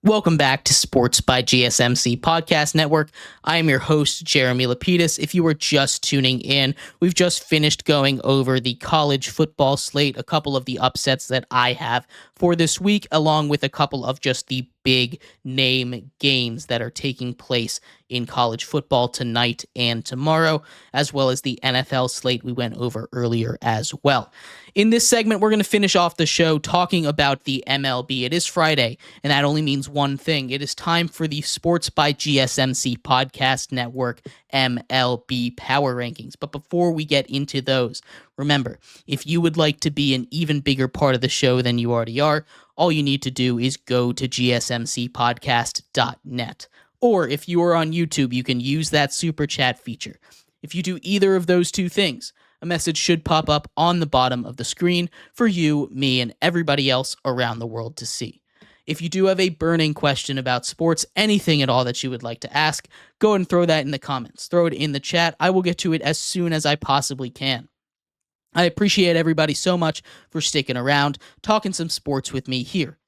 Welcome back to Sports by GSMC Podcast Network. I am your host, Jeremy Lapidus. If you are just tuning in, we've just finished going over the college football slate, a couple of the upsets that I have for this week, along with a couple of just the big name games that are taking place in college football tonight and tomorrow, as well as the NFL slate we went over earlier as well. In this segment, we're going to finish off the show talking about the MLB. It is Friday, and that only means one thing. It is time for the Sports by GSMC Podcast Network MLB Power Rankings. But before we get into those, remember, if you would like to be an even bigger part of the show than you already are, all you need to do is go to gsmcpodcast.net. Or if you are on YouTube, you can use that super chat feature. If you do either of those two things, a message should pop up on the bottom of the screen for you, me, and everybody else around the world to see. If you do have a burning question about sports, anything at all that you would like to ask, go ahead and throw that in the comments. Throw it in the chat. I will get to it as soon as I possibly can. I appreciate everybody so much for sticking around, talking some sports with me here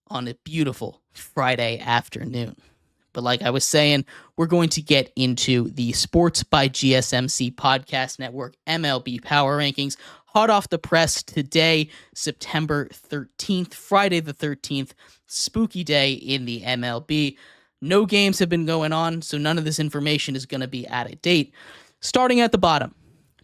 on a beautiful Friday afternoon. But like I was saying, we're going to get into the Sports by GSMC Podcast Network MLB Power Rankings. Hot off the press today, September 13th, Friday the 13th, spooky day in the MLB. No games have been going on, so none of this information is going to be out of date. Starting at the bottom,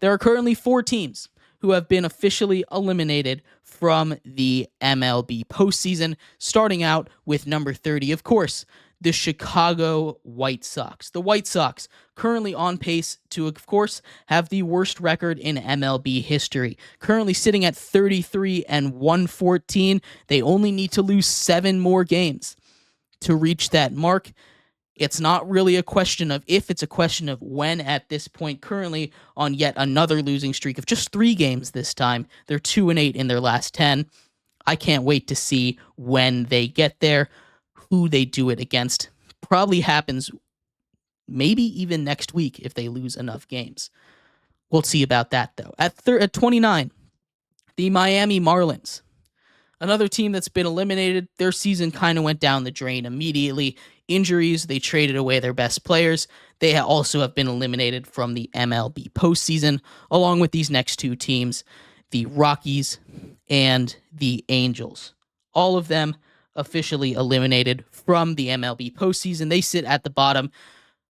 there are currently 4 teams who have been officially eliminated from the MLB postseason, starting out with number 30, of course, the Chicago White Sox. The White Sox currently on pace to, of course, have the worst record in MLB history. Currently sitting at 33-114. They only need to lose 7 more games to reach that mark. It's not really a question of if, it's a question of when at this point. Currently on yet another losing streak of just 3 games this time. They're 2-8 in their last 10. I can't wait to see when they get there, who they do it against. Probably happens maybe even next week if they lose enough games. We'll see about that, though. At 29, the Miami Marlins. Another team that's been eliminated. Their season kind of went down the drain immediately. Injuries, they traded away their best players. They also have been eliminated from the MLB postseason, along with these next 2 teams, the Rockies and the Angels. All of them officially eliminated from the MLB postseason. They sit at the bottom.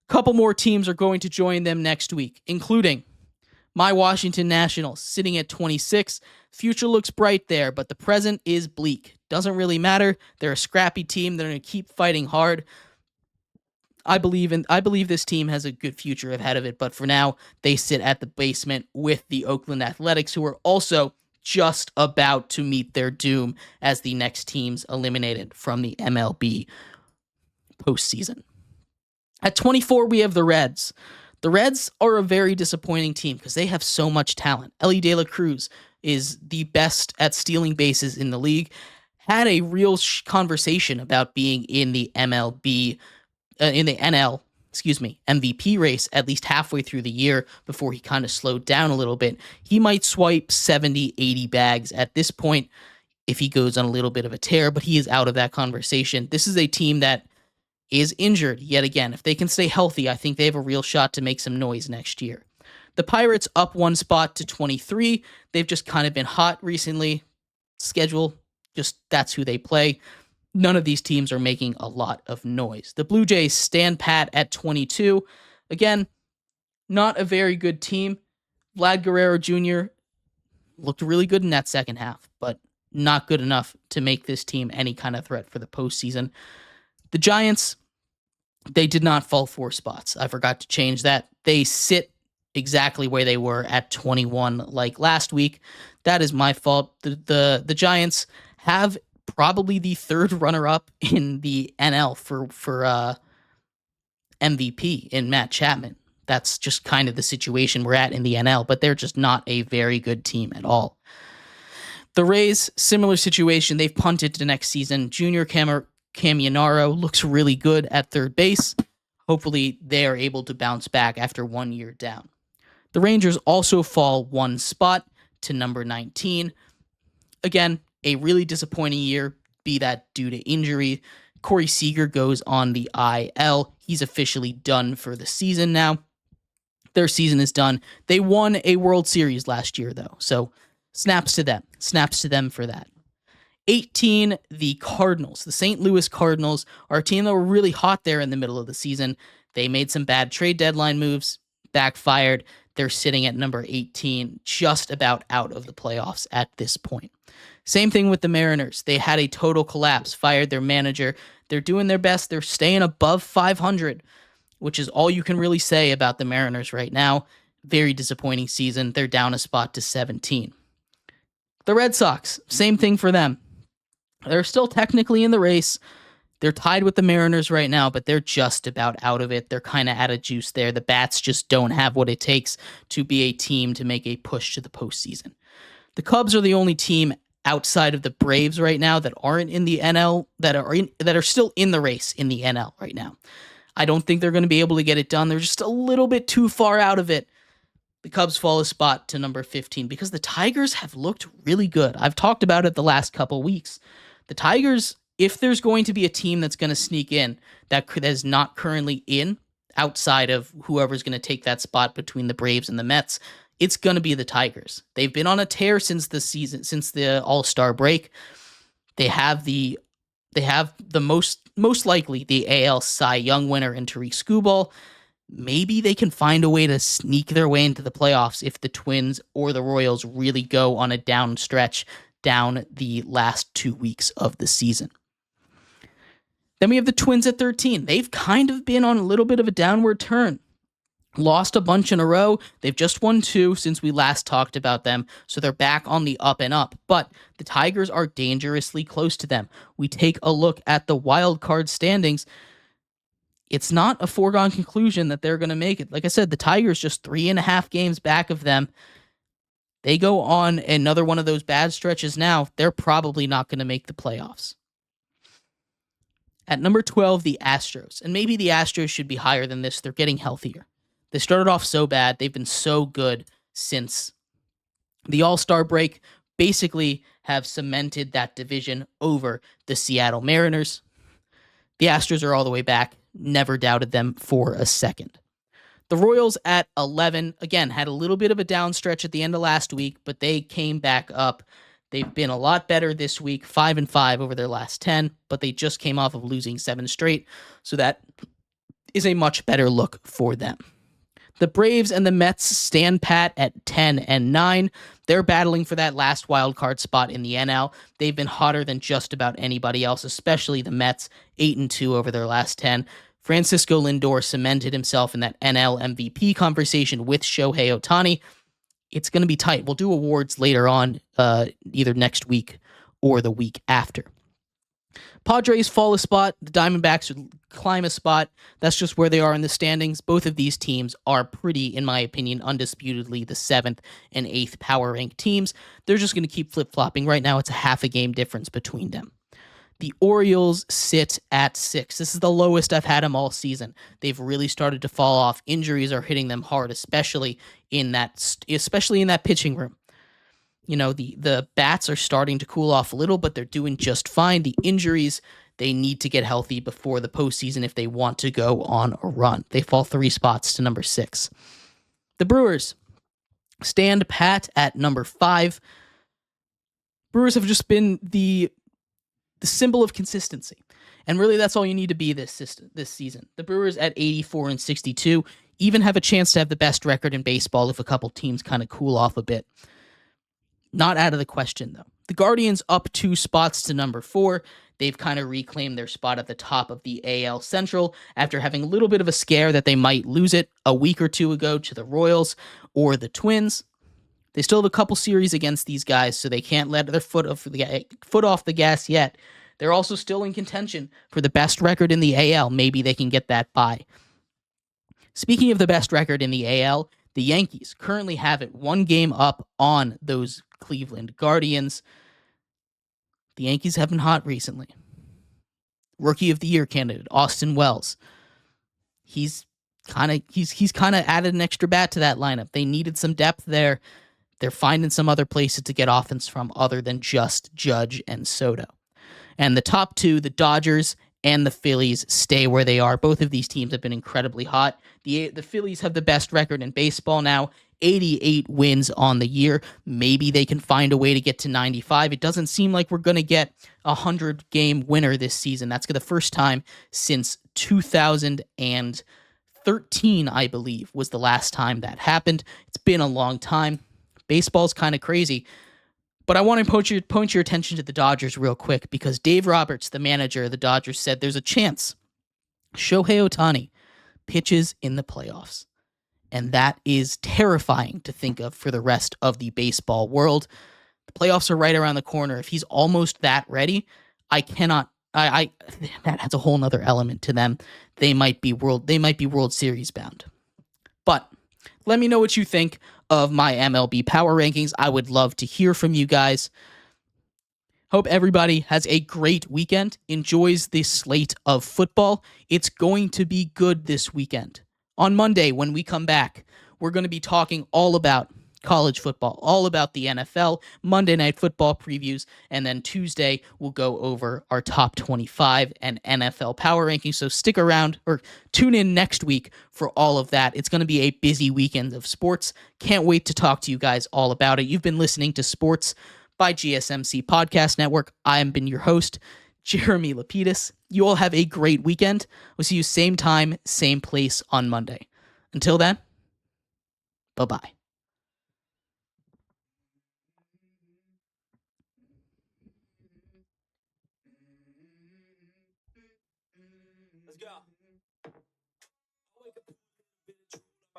Couple more teams are going to join them next week, including my Washington Nationals, sitting at 26. Future looks bright there, but the present is bleak. Doesn't really matter. They're a scrappy team. They're going to keep fighting hard. I believe this team has a good future ahead of it, but for now, they sit at the basement with the Oakland Athletics, who are also just about to meet their doom as the next teams eliminated from the MLB postseason. At 24, we have the Reds. The Reds are a very disappointing team because they have so much talent. Elly De La Cruz is the best at stealing bases in the league. Had a real conversation about being in the MVP race at least halfway through the year before he kind of slowed down a little bit. He might swipe 70, 80 bags at this point if he goes on a little bit of a tear, but he is out of that conversation. This is a team that is injured yet again. If they can stay healthy, I think they have a real shot to make some noise next year. The Pirates up 1 spot to 23. They've just kind of been hot recently. Schedule, just that's who they play. None of these teams are making a lot of noise. The Blue Jays stand pat at 22. Again, not a very good team. Vlad Guerrero Jr. looked really good in that second half, but not good enough to make this team any kind of threat for the postseason. The Giants, they did not fall 4 spots. I forgot to change that. They sit exactly where they were at 21 like last week. That is my fault. The Giants have probably the 3rd runner-up in the NL for MVP in Matt Chapman. That's just kind of the situation we're at in the NL, but they're just not a very good team at all. The Rays, similar situation. They've punted to next season. Junior Caminero looks really good at third base. Hopefully they are able to bounce back after 1 year down. The Rangers also fall 1 spot to number 19. Again, a really disappointing year, be that due to injury, Corey Seager goes on the IL. He's officially done for the season now. Their season is done. They won a World Series last year, though, so snaps to them. Snaps to them for that. 18, the Cardinals. The St. Louis Cardinals are a team that were really hot there in the middle of the season. They made some bad trade deadline moves, backfired. They're sitting at number 18, just about out of the playoffs at this point. Same thing with the Mariners. They had a total collapse, fired their manager. They're doing their best. They're staying above 500, which is all you can really say about the Mariners right now. Very disappointing season. They're down a spot to 17. The Red Sox, same thing for them. They're still technically in the race. They're tied with the Mariners right now, but they're just about out of it. They're kind of out of juice there. The Bats just don't have what it takes to be a team to make a push to the postseason. The Cubs are the only team outside of the Braves right now that aren't in the NL, that are still in the race in the NL right now. I don't think they're going to be able to get it done. They're just a little bit too far out of it. The Cubs fall a spot to number 15 because the Tigers have looked really good. I've talked about it the last couple weeks. The Tigers, if there's going to be a team that's going to sneak in that is not currently in, outside of whoever's going to take that spot between the Braves and the Mets, it's going to be the Tigers. They've been on a tear since the All-Star break. They have the most likely the AL Cy Young winner in Tariq Skubal. Maybe they can find a way to sneak their way into the playoffs if the Twins or the Royals really go on a down stretch down the last 2 weeks of the season. Then we have the Twins at 13. They've kind of been on a little bit of a downward turn. Lost a bunch in a row. They've just won 2 since we last talked about them, so they're back on the up and up. But the Tigers are dangerously close to them. We take a look at the wild card standings. It's not a foregone conclusion that they're going to make it. Like I said, the Tigers just 3.5 games back of them. They go on another one of those bad stretches now. They're probably not going to make the playoffs. At number 12, the Astros. And maybe the Astros should be higher than this. They're getting healthier. They started off so bad. They've been so good since the All-Star break. Basically have cemented that division over the Seattle Mariners. The Astros are all the way back. Never doubted them for a second. The Royals at 11, again, had a little bit of a down stretch at the end of last week, but they came back up. They've been a lot better this week, 5-5 over their last 10, but they just came off of losing 7 straight, so that is a much better look for them. The Braves and the Mets stand pat at 10 and 9. They're battling for that last wild card spot in the NL. They've been hotter than just about anybody else, especially the Mets, 8-2 over their last 10. Francisco Lindor cemented himself in that NL MVP conversation with Shohei Ohtani. It's going to be tight. We'll do awards later on, either next week or the week after. Padres fall a spot. The Diamondbacks would climb a spot. That's just where they are in the standings. Both of these teams are pretty, in my opinion, undisputedly the 7th and 8th power ranked teams. They're just going to keep flip-flopping. Right now, it's a half a game difference between them. The Orioles sit at 6. This is the lowest I've had them all season. They've really started to fall off. Injuries are hitting them hard, especially in that pitching room. You know, the bats are starting to cool off a little, but they're doing just fine. The injuries, they need to get healthy before the postseason if they want to go on a run. They fall 3 spots to number 6. The Brewers stand pat at number 5. Brewers have just been the symbol of consistency. And really, that's all you need to be this season. The Brewers at 84-62 even have a chance to have the best record in baseball if a couple teams kind of cool off a bit. Not out of the question, though. The Guardians up 2 spots to number 4. They've kind of reclaimed their spot at the top of the AL Central after having a little bit of a scare that they might lose it a week or 2 ago to the Royals or the Twins. They still have a couple series against these guys, so they can't let their foot off the gas yet. They're also still in contention for the best record in the AL. Maybe they can get that by. Speaking of the best record in the AL, the Yankees currently have it 1 game up on those Cleveland Guardians. The Yankees have been hot recently. Rookie of the Year candidate Austin Wells. He's kind of added an extra bat to that lineup. They needed some depth there. They're finding some other places to get offense from other than just Judge and Soto. And the top 2, the Dodgers and the Phillies stay where they are. Both of these teams have been incredibly hot. The Phillies have the best record in baseball now, 88 wins on the year. Maybe they can find a way to get to 95. It doesn't seem like we're going to get a 100-game winner this season. That's the first time since 2013, I believe, was the last time that happened. It's been a long time. Baseball's kind of crazy. But I want to point your attention to the Dodgers real quick, because Dave Roberts, the manager of the Dodgers, said there's a chance Shohei Ohtani pitches in the playoffs. And that is terrifying to think of for the rest of the baseball world. The playoffs are right around the corner. If he's almost that ready, that adds a whole nother element to them. They might be World Series bound. But let me know what you think of my MLB power rankings. I would love to hear from you guys. Hope everybody has a great weekend, enjoys this slate of football. It's going to be good this weekend. On Monday, when we come back, we're going to be talking all about college football, all about the NFL, Monday Night Football previews, and then Tuesday we'll go over our top 25 and NFL power rankings. So stick around or tune in next week for all of that. It's going to be a busy weekend of sports. Can't wait to talk to you guys all about it. You've been listening to Sports by GSMC Podcast Network. I am been your host, Jeremy Lapidus. You all have a great weekend. We'll see you same time, same place on Monday. Until then, bye-bye. Let's go.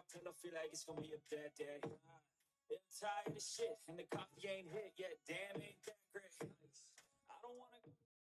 I feel like it's gonna be a bad day. I'm tired of shit, and the coffee ain't hit yet. Damn, ain't that great.